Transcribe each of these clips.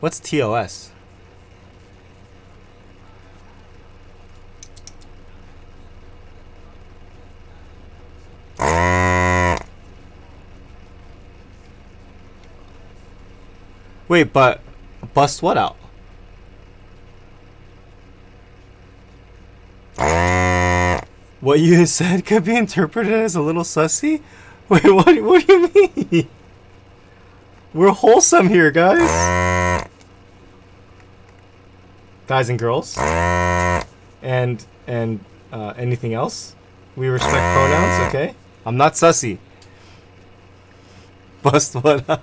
What's TOS? Wait, but bust what out? What you said could be interpreted as a little sussy? Wait, what do you mean? We're wholesome here, guys. Guys and girls. And anything else? We respect pronouns, okay? I'm not sussy. Bust what out?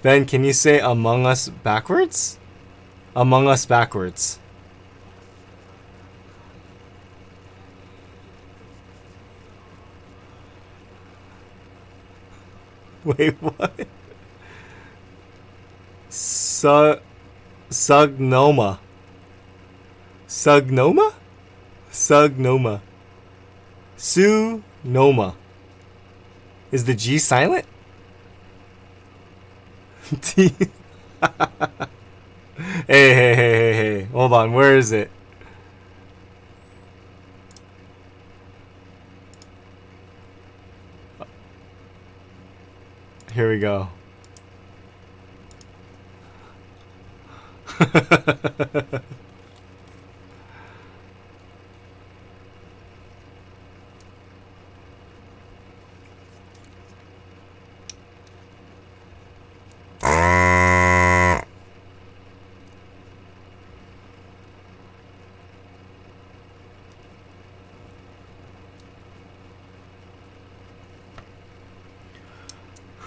Ben, can you say Among Us backwards? Among Us backwards. Wait, what? Sugnoma. Sugnoma? Sugnoma. Su-noma. Is the G silent? T. Hey. Hold on, where is it? Here we go.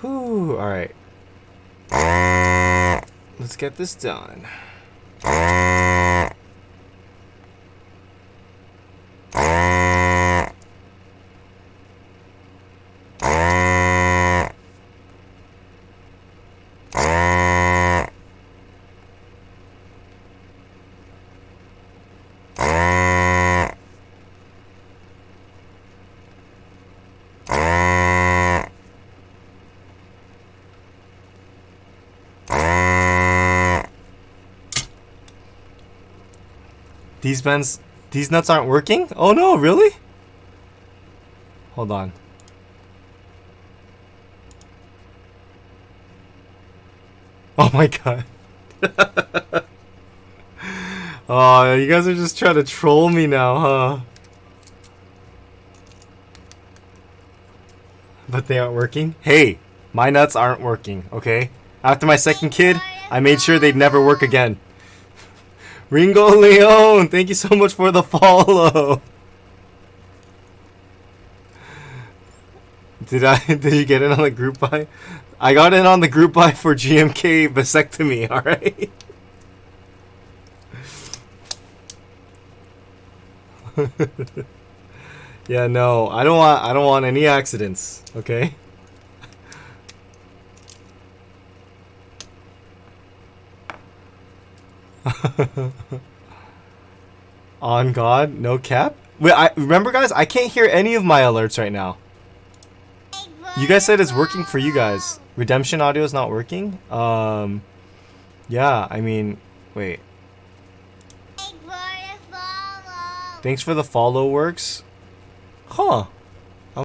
Whew, alright. Let's get this done. These nuts aren't working? Oh no, really? Hold on. Oh my god. Oh, you guys are just trying to troll me now, huh? But they aren't working? Hey, my nuts aren't working, okay? After my second kid, I made sure they'd never work again. Ringo Leon, thank you so much for the follow. Did you get in on the group buy? I got in on the group buy for GMK vasectomy, alright? Yeah, no, I don't want any accidents, okay? On God, no cap. Wait, I remember, guys. I can't hear any of my alerts right now. You guys said it's working for you guys. Redemption audio is not working. Yeah. I mean, wait. Thanks for the follow. Works. Huh.